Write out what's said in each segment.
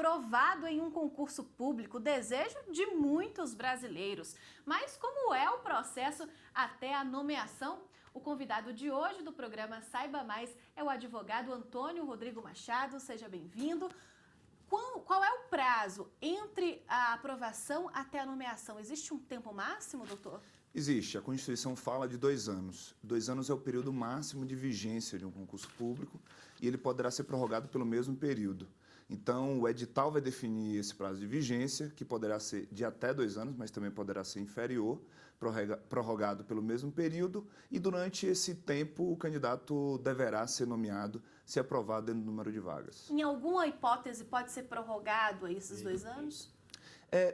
aprovado em um concurso público, desejo de muitos brasileiros. Mas como é o processo até a nomeação? O convidado de hoje do programa Saiba Mais é o advogado Antônio Rodrigo Machado. Seja bem-vindo. Qual é o prazo entre a aprovação até a nomeação? Existe um tempo máximo, doutor? Existe. A Constituição fala de 2 anos. 2 anos é o período máximo de vigência de um concurso público e ele poderá ser prorrogado pelo mesmo período. Então, o edital vai definir esse prazo de vigência, que poderá ser de até 2 anos, mas também poderá ser inferior, prorrogado pelo mesmo período, e durante esse tempo o candidato deverá ser nomeado, se aprovado dentro do número de vagas. Em alguma hipótese pode ser prorrogado esses 2 anos?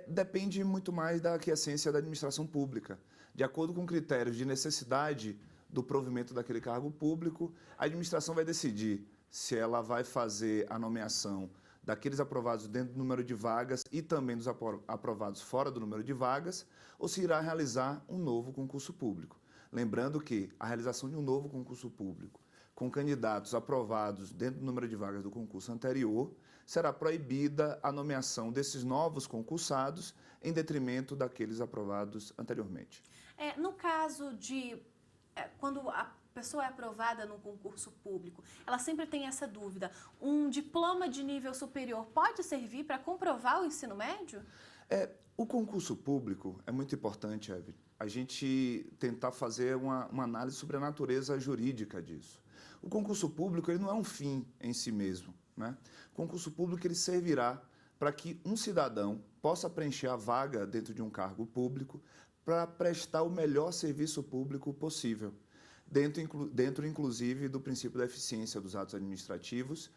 Depende muito mais da aquiescência da administração pública. De acordo com critérios de necessidade do provimento daquele cargo público, a administração vai decidir se ela vai fazer a nomeação daqueles aprovados dentro do número de vagas e também dos aprovados fora do número de vagas, ou se irá realizar um novo concurso público. Lembrando que a realização de um novo concurso público com candidatos aprovados dentro do número de vagas do concurso anterior, será proibida a nomeação desses novos concursados em detrimento daqueles aprovados anteriormente. No caso de quando a pessoa é aprovada no concurso público, ela sempre tem essa dúvida: um diploma de nível superior pode servir para comprovar o ensino médio? O concurso público é muito importante, Evelyn, a gente tentar fazer uma análise sobre a natureza jurídica disso. O concurso público ele não é um fim em si mesmo, né? O concurso público ele servirá para que um cidadão possa preencher a vaga dentro de um cargo público para prestar o melhor serviço público possível. Dentro inclusive do princípio da eficiência dos atos administrativos,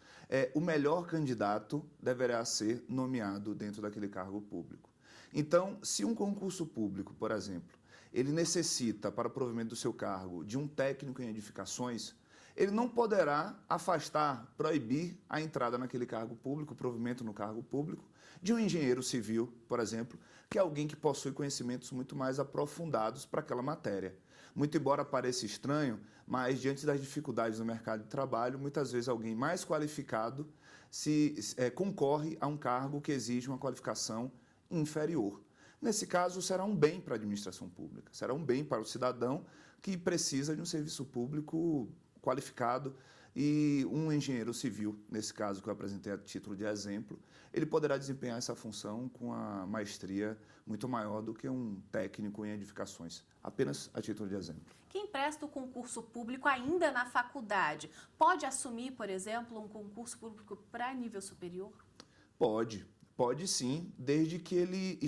o melhor candidato deverá ser nomeado dentro daquele cargo público. Então, se um concurso público, por exemplo, ele necessita para o provimento do seu cargo de um técnico em edificações, ele não poderá afastar, proibir a entrada naquele cargo público, o provimento no cargo público, de um engenheiro civil, por exemplo, que é alguém que possui conhecimentos muito mais aprofundados para aquela matéria. Muito embora pareça estranho, mas diante das dificuldades do mercado de trabalho, muitas vezes alguém mais qualificado concorre a um cargo que exige uma qualificação inferior. Nesse caso, será um bem para a administração pública, será um bem para o cidadão que precisa de um serviço público qualificado, e um engenheiro civil, nesse caso que eu apresentei a título de exemplo, ele poderá desempenhar essa função com a maestria muito maior do que um técnico em edificações, apenas a título de exemplo. Quem presta o concurso público ainda na faculdade pode assumir, por exemplo, um concurso público para nível superior? Pode sim, desde que ele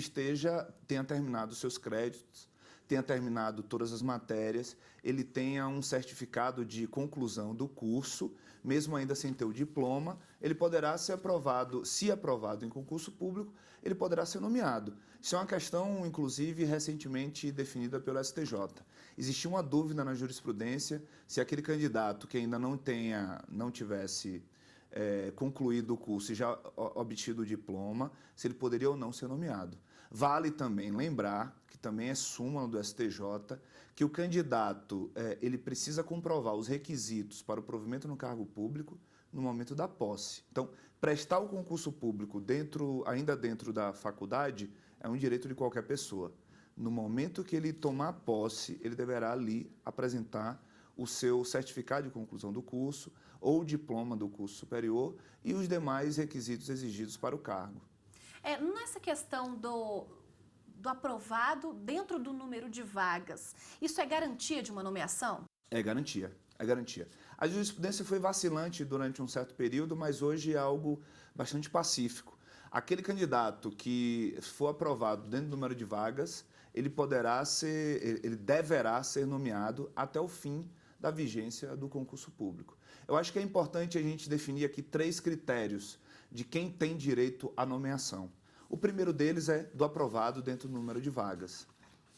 tenha terminado seus créditos, tenha terminado todas as matérias, ele tenha um certificado de conclusão do curso, mesmo ainda sem ter o diploma, ele poderá ser aprovado, se aprovado em concurso público, ele poderá ser nomeado. Isso é uma questão, inclusive, recentemente definida pelo STJ. Existia uma dúvida na jurisprudência se aquele candidato que ainda não tivesse concluído o curso e já obtido o diploma, se ele poderia ou não ser nomeado. Vale também lembrar, que também é súmula do STJ, que o candidato ele precisa comprovar os requisitos para o provimento no cargo público no momento da posse. Então, prestar o concurso público ainda dentro da faculdade é um direito de qualquer pessoa. No momento que ele tomar posse, ele deverá ali apresentar o seu certificado de conclusão do curso ou o diploma do curso superior e os demais requisitos exigidos para o cargo. Nessa questão do aprovado dentro do número de vagas, isso é garantia de uma nomeação? É garantia. A jurisprudência foi vacilante durante um certo período, mas hoje é algo bastante pacífico. Aquele candidato que for aprovado dentro do número de vagas, ele deverá ser nomeado até o fim da vigência do concurso público. Eu acho que é importante a gente definir aqui 3 critérios de quem tem direito à nomeação. O primeiro deles é do aprovado dentro do número de vagas.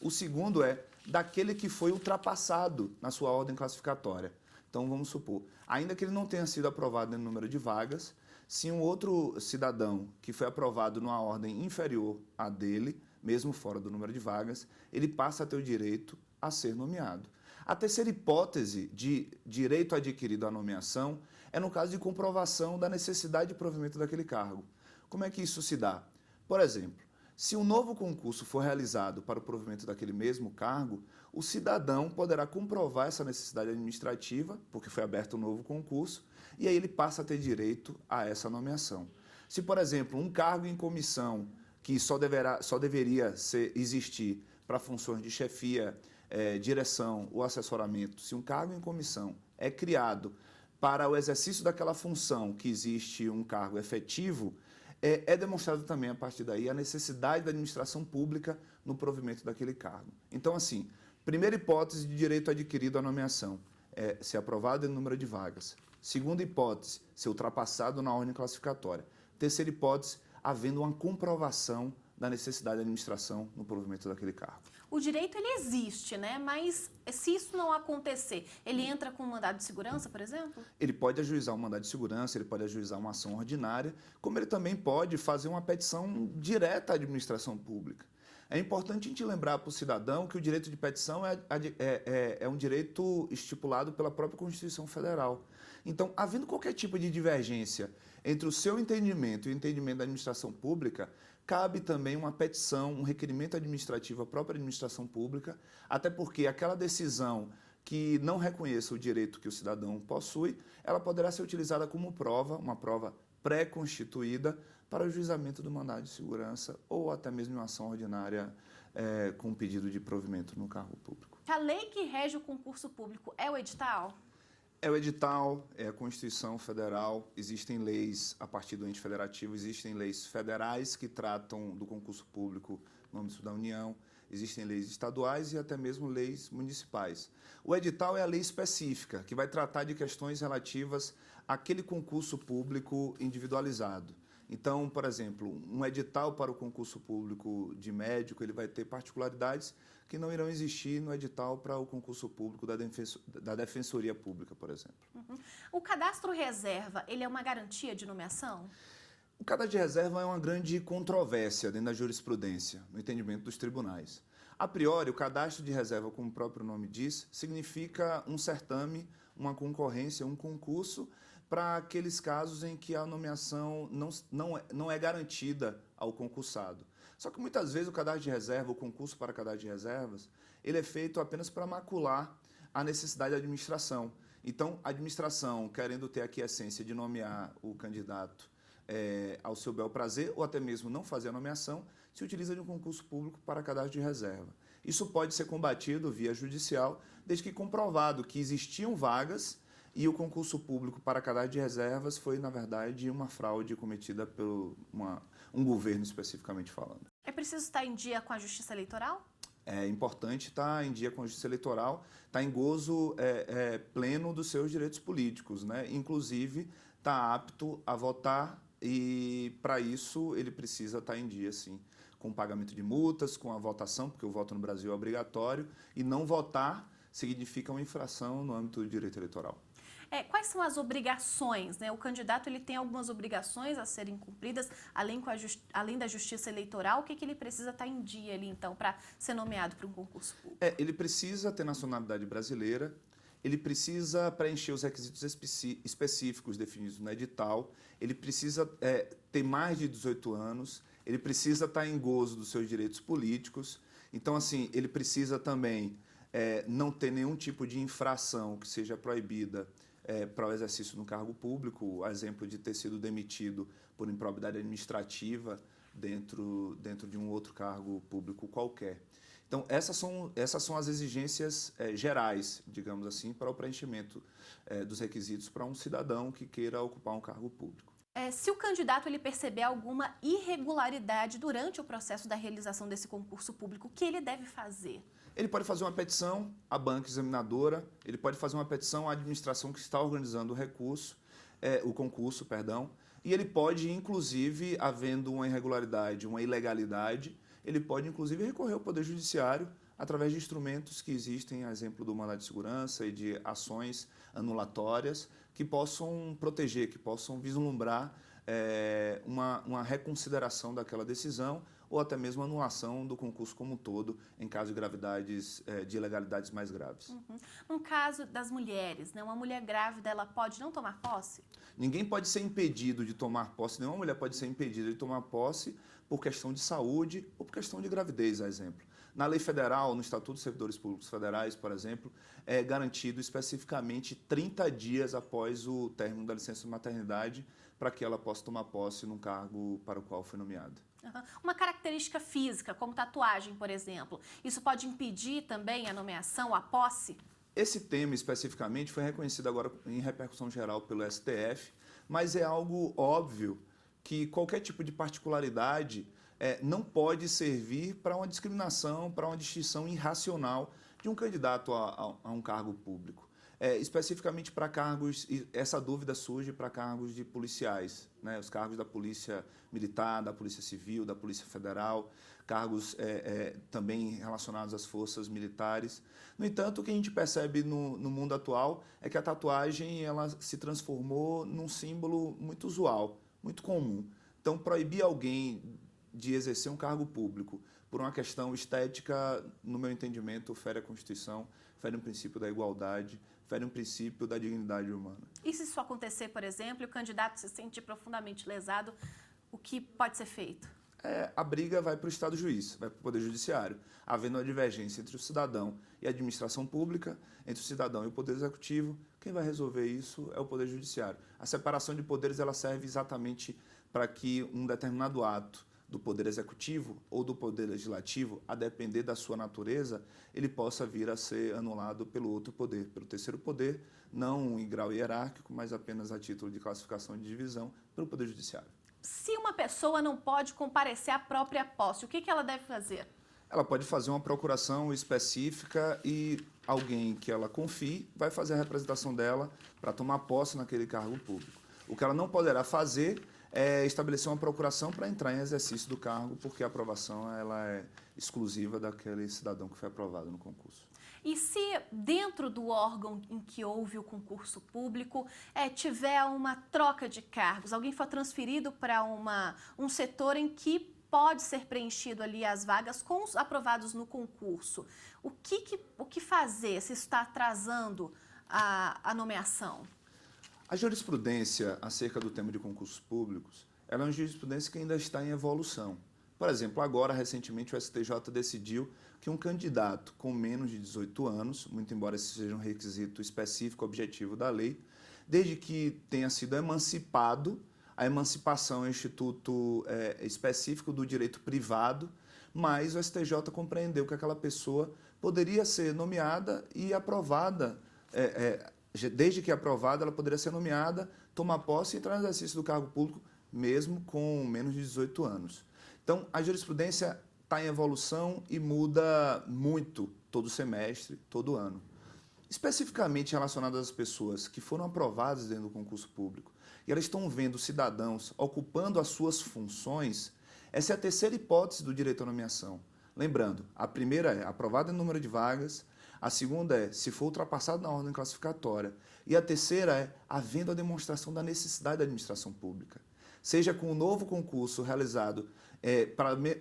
O segundo é daquele que foi ultrapassado na sua ordem classificatória. Então, vamos supor, ainda que ele não tenha sido aprovado dentro do número de vagas, se um outro cidadão que foi aprovado numa ordem inferior à dele, mesmo fora do número de vagas, ele passa a ter o direito a ser nomeado. A terceira hipótese de direito adquirido à nomeação é no caso de comprovação da necessidade de provimento daquele cargo. Como é que isso se dá? Por exemplo, se um novo concurso for realizado para o provimento daquele mesmo cargo, o cidadão poderá comprovar essa necessidade administrativa, porque foi aberto um novo concurso, e aí ele passa a ter direito a essa nomeação. Se, por exemplo, um cargo em comissão que só deveria existir para funções de chefia, direção ou assessoramento, se um cargo em comissão é criado para o exercício daquela função que existe um cargo efetivo, é demonstrado também, a partir daí, a necessidade da administração pública no provimento daquele cargo. Então, assim, primeira hipótese de direito adquirido à nomeação é ser aprovado em número de vagas. Segunda hipótese, ser ultrapassado na ordem classificatória. Terceira hipótese, havendo uma comprovação da necessidade da administração no provimento daquele cargo. O direito, ele existe, né? Mas se isso não acontecer, ele entra com um mandado de segurança, por exemplo? Ele pode ajuizar um mandado de segurança, ele pode ajuizar uma ação ordinária, como ele também pode fazer uma petição direta à administração pública. É importante a gente lembrar para o cidadão que o direito de petição é um direito estipulado pela própria Constituição Federal. Então, havendo qualquer tipo de divergência entre o seu entendimento e o entendimento da administração pública, cabe também uma petição, um requerimento administrativo à própria administração pública, até porque aquela decisão que não reconheça o direito que o cidadão possui, ela poderá ser utilizada como prova, uma prova pré-constituída, para o juizamento do mandado de segurança ou até mesmo uma ação ordinária com pedido de provimento no cargo público. A lei que rege o concurso público é o edital? É o edital, é a Constituição Federal, existem leis a partir do ente federativo, existem leis federais que tratam do concurso público no âmbito da União, existem leis estaduais e até mesmo leis municipais. O edital é a lei específica, que vai tratar de questões relativas àquele concurso público individualizado. Então, por exemplo, um edital para o concurso público de médico, ele vai ter particularidades que não irão existir no edital para o concurso público da Defensoria Pública, por exemplo. Uhum. O cadastro reserva, ele é uma garantia de nomeação? O cadastro de reserva é uma grande controvérsia dentro da jurisprudência, no entendimento dos tribunais. A priori, o cadastro de reserva, como o próprio nome diz, significa um certame, uma concorrência, um concurso para aqueles casos em que a nomeação não é garantida ao concursado. Só que muitas vezes o cadastro de reserva, o concurso para cadastro de reservas, ele é feito apenas para macular a necessidade da administração. Então, a administração, querendo ter aqui a essência de nomear o candidato ao seu bel prazer, ou até mesmo não fazer a nomeação, se utiliza de um concurso público para cadastro de reserva. Isso pode ser combatido via judicial, desde que comprovado que existiam vagas e o concurso público para cadastro de reservas foi, na verdade, uma fraude cometida por um governo, especificamente falando. É preciso estar em dia com a Justiça Eleitoral? É importante estar em dia com a Justiça Eleitoral, estar em gozo pleno dos seus direitos políticos, né? Inclusive, estar apto a votar e, para isso, ele precisa estar em dia, sim, com o pagamento de multas, com a votação, porque o voto no Brasil é obrigatório, e não votar significa uma infração no âmbito do direito eleitoral. Quais são as obrigações, né? O candidato, ele tem algumas obrigações a serem cumpridas, além da justiça eleitoral. O que ele precisa estar em dia ali, então, para ser nomeado para um concurso público? Ele precisa ter nacionalidade brasileira, ele precisa preencher os requisitos específicos definidos no edital, ele precisa ter mais de 18 anos, ele precisa estar em gozo dos seus direitos políticos. Então, assim, ele precisa também não ter nenhum tipo de infração que seja proibida para o exercício no cargo público, a exemplo de ter sido demitido por improbidade administrativa dentro de um outro cargo público qualquer. Então, essas são as exigências gerais, digamos assim, para o preenchimento dos requisitos para um cidadão que queira ocupar um cargo público. Se o candidato ele perceber alguma irregularidade durante o processo da realização desse concurso público, o que ele deve fazer? Ele pode fazer uma petição à banca examinadora, ele pode fazer uma petição à administração que está organizando o concurso, e ele pode, inclusive, havendo uma irregularidade, uma ilegalidade, ele pode, inclusive, recorrer ao Poder Judiciário através de instrumentos que existem, a exemplo do mandado de segurança e de ações anulatórias, que possam proteger, que possam vislumbrar uma reconsideração daquela decisão ou até mesmo anulação do concurso como um todo, em caso de gravidades, de ilegalidades mais graves. No caso das mulheres, né, uma mulher grávida, ela pode não tomar posse? Ninguém pode ser impedido de tomar posse, nenhuma mulher pode ser impedida de tomar posse por questão de saúde ou por questão de gravidez, a exemplo. Na lei federal, no Estatuto dos Servidores Públicos Federais, por exemplo, é garantido especificamente 30 dias após o término da licença de maternidade para que ela possa tomar posse num cargo para o qual foi nomeada. Uma característica física, como tatuagem, por exemplo, isso pode impedir também a nomeação, a posse? Esse tema especificamente foi reconhecido agora em repercussão geral pelo STF, mas é algo óbvio que qualquer tipo de particularidade não pode servir para uma discriminação, para uma distinção irracional de um candidato a um cargo público. Especificamente para cargos, essa dúvida surge para cargos de policiais, né? Os cargos da Polícia Militar, da Polícia Civil, da Polícia Federal, cargos também relacionados às forças militares. No entanto, o que a gente percebe no mundo atual é que a tatuagem ela se transformou num símbolo muito usual, muito comum. Então, proibir alguém de exercer um cargo público por uma questão estética, no meu entendimento, fere a Constituição, fere um princípio da igualdade, fere um princípio da dignidade humana. E se isso acontecer, por exemplo, e o candidato se sentir profundamente lesado, o que pode ser feito? A briga vai para o Estado juiz, vai para o Poder Judiciário, havendo uma divergência entre o cidadão e a administração pública, entre o cidadão e o Poder Executivo. Quem vai resolver isso é o Poder Judiciário. A separação de poderes ela serve exatamente para que um determinado ato do Poder Executivo ou do Poder Legislativo, a depender da sua natureza, ele possa vir a ser anulado pelo outro poder, pelo terceiro poder, não em grau hierárquico, mas apenas a título de classificação e de divisão, pelo Poder Judiciário. Se uma pessoa não pode comparecer à própria posse, o que ela deve fazer? Ela pode fazer uma procuração específica e alguém que ela confie vai fazer a representação dela para tomar posse naquele cargo público. O que ela não poderá fazer é estabelecer uma procuração para entrar em exercício do cargo, porque a aprovação ela é exclusiva daquele cidadão que foi aprovado no concurso. E se dentro do órgão em que houve o concurso público tiver uma troca de cargos, alguém for transferido para um setor em que pode ser preenchido ali as vagas com os aprovados no concurso, o que fazer se isso está atrasando a nomeação? A jurisprudência acerca do tema de concursos públicos, ela é uma jurisprudência que ainda está em evolução. Por exemplo, agora, recentemente, o STJ decidiu que um candidato com menos de 18 anos, muito embora esse seja um requisito específico, objetivo da lei, desde que tenha sido emancipado, a emancipação é um instituto específico do direito privado, mas o STJ compreendeu que aquela pessoa poderia ser nomeada e aprovada, desde que aprovada, ela poderia ser nomeada, tomar posse e entrar no exercício do cargo público, mesmo com menos de 18 anos. Então, a jurisprudência está em evolução e muda muito todo semestre, todo ano. Especificamente relacionado às pessoas que foram aprovadas dentro do concurso público e elas estão vendo cidadãos ocupando as suas funções, essa é a terceira hipótese do direito à nomeação. Lembrando, a primeira é aprovada em número de vagas, a segunda é se for ultrapassado na ordem classificatória e a terceira é havendo a demonstração da necessidade da administração pública. Seja com o novo concurso realizado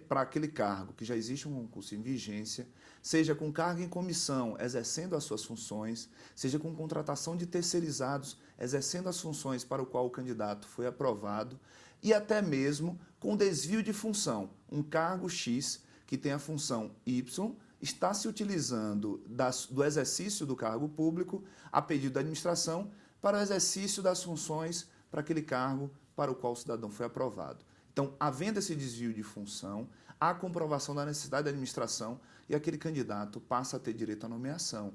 para aquele cargo, que já existe um concurso em vigência, seja com cargo em comissão, exercendo as suas funções, seja com contratação de terceirizados, exercendo as funções para o qual o candidato foi aprovado, e até mesmo com desvio de função. Um cargo X, que tem a função Y, está se utilizando do exercício do cargo público, a pedido da administração, para o exercício das funções para aquele cargo para o qual o cidadão foi aprovado. Então, havendo esse desvio de função, há comprovação da necessidade da administração e aquele candidato passa a ter direito à nomeação.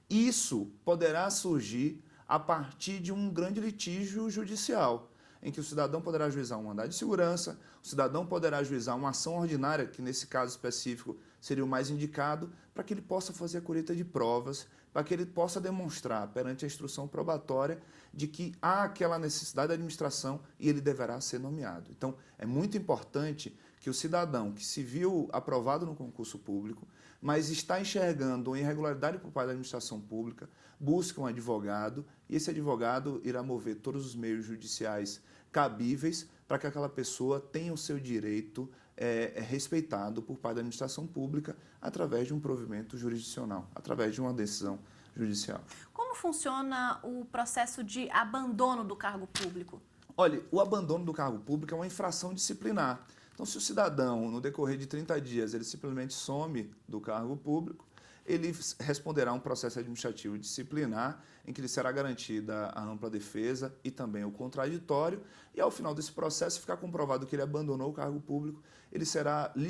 Isso poderá surgir a partir de um grande litígio judicial, em que o cidadão poderá ajuizar um mandado de segurança, o cidadão poderá ajuizar uma ação ordinária, que nesse caso específico seria o mais indicado, para que ele possa fazer a colheita de provas, para que ele possa demonstrar perante a instrução probatória de que há aquela necessidade da administração e ele deverá ser nomeado. Então, é muito importante que o cidadão que se viu aprovado no concurso público, mas está enxergando uma irregularidade por parte da administração pública, busque um advogado e esse advogado irá mover todos os meios judiciais cabíveis para que aquela pessoa tenha o seu direito é respeitado por parte da administração pública através de um provimento jurisdicional, através de uma decisão judicial. Como funciona o processo de abandono do cargo público? Olha, o abandono do cargo público é uma infração disciplinar. Então, se o cidadão, no decorrer de 30 dias, ele simplesmente some do cargo público, ele responderá a um processo administrativo disciplinar em que lhe será garantida a ampla defesa e também o contraditório, e ao final desse processo, se ficar comprovado que ele abandonou o cargo público, lhe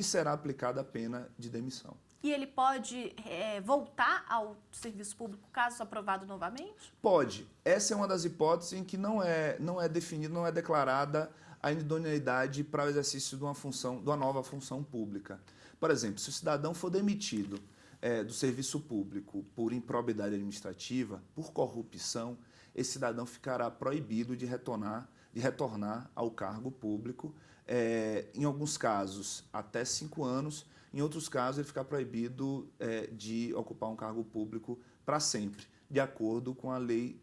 será aplicada a pena de demissão. E ele pode voltar ao serviço público caso aprovado novamente? Pode. Essa é uma das hipóteses em que não é definida, não é declarada a idoneidade para o exercício de uma nova função pública. Por exemplo, se o cidadão for demitido do serviço público por improbidade administrativa, por corrupção, esse cidadão ficará proibido de retornar ao cargo público, em alguns casos até 5 anos, em outros casos ele fica proibido de ocupar um cargo público para sempre, de acordo com a lei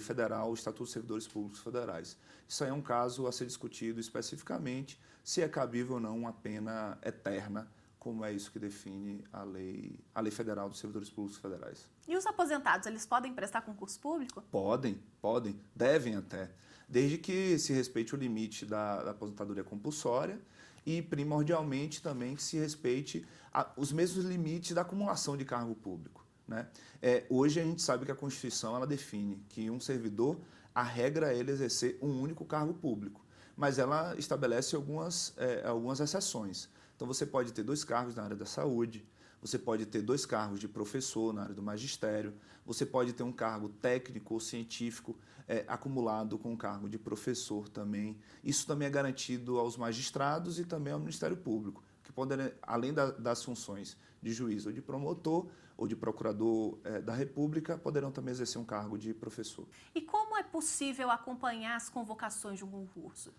federal, o Estatuto dos Servidores Públicos Federais. Isso aí é um caso a ser discutido especificamente se é cabível ou não uma pena eterna, como é isso que define a lei federal dos servidores públicos federais. E os aposentados, eles podem prestar concurso público? Podem, devem até, desde que se respeite o limite da aposentadoria compulsória e, primordialmente, também que se respeite os mesmos limites da acumulação de cargo público, né? Hoje a gente sabe que a Constituição ela define que um servidor, a regra é ele exercer um único cargo público, mas ela estabelece algumas exceções. Então, você pode ter 2 cargos na área da saúde, você pode ter 2 cargos de professor na área do magistério, você pode ter um cargo técnico ou científico acumulado com um cargo de professor também. Isso também é garantido aos magistrados e também ao Ministério Público, que podem, além das funções de juiz ou de promotor ou de procurador da República, poderão também exercer um cargo de professor. E como é possível acompanhar as convocações de um concurso?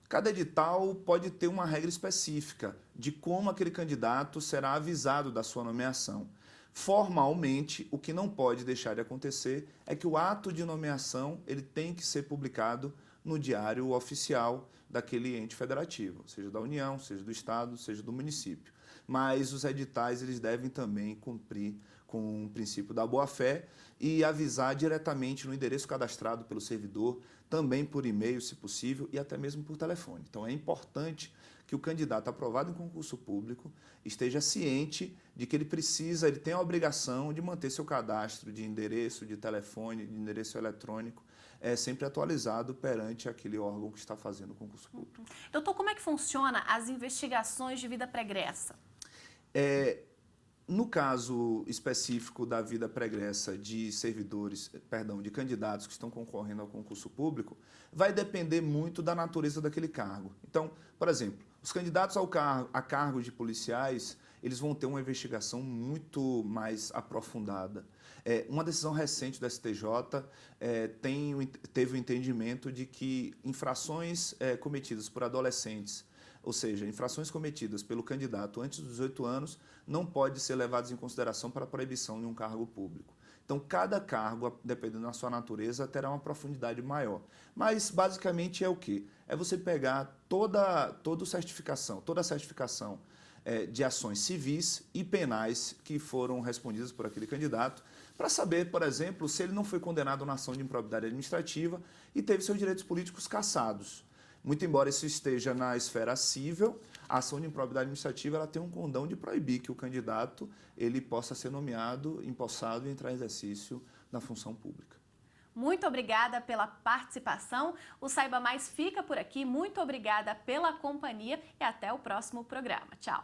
Cada edital pode ter uma regra específica de como aquele candidato será avisado da sua nomeação. Formalmente, o que não pode deixar de acontecer é que o ato de nomeação ele tem que ser publicado no diário oficial daquele ente federativo, seja da União, seja do Estado, seja do município. Mas os editais eles devem também cumprir com o princípio da boa-fé e avisar diretamente no endereço cadastrado pelo servidor, também por e-mail, se possível, e até mesmo por telefone. Então, é importante que o candidato aprovado em concurso público esteja ciente de que ele tem a obrigação de manter seu cadastro de endereço, de telefone, de endereço eletrônico, sempre atualizado perante aquele órgão que está fazendo o concurso público. Doutor, como é que funciona as investigações de vida pregressa? No caso específico da vida pregressa de de candidatos que estão concorrendo ao concurso público, vai depender muito da natureza daquele cargo. Então, por exemplo, os candidatos a cargos de policiais, eles vão ter uma investigação muito mais aprofundada. Uma decisão recente do STJ teve o entendimento de que infrações cometidas por adolescentes, ou seja, infrações cometidas pelo candidato antes dos 18 anos, não pode ser levadas em consideração para a proibição de um cargo público. Então, cada cargo, dependendo da sua natureza, terá uma profundidade maior. Mas, basicamente, é o quê? É você pegar toda a certificação de ações civis e penais que foram respondidas por aquele candidato, para saber, por exemplo, se ele não foi condenado na ação de improbidade administrativa e teve seus direitos políticos cassados. Muito embora isso esteja na esfera cível, a ação de improbidade administrativa ela tem um condão de proibir que o candidato ele possa ser nomeado, empossado e entrar em exercício na função pública. Muito obrigada pela participação. O Saiba Mais fica por aqui. Muito obrigada pela companhia e até o próximo programa. Tchau!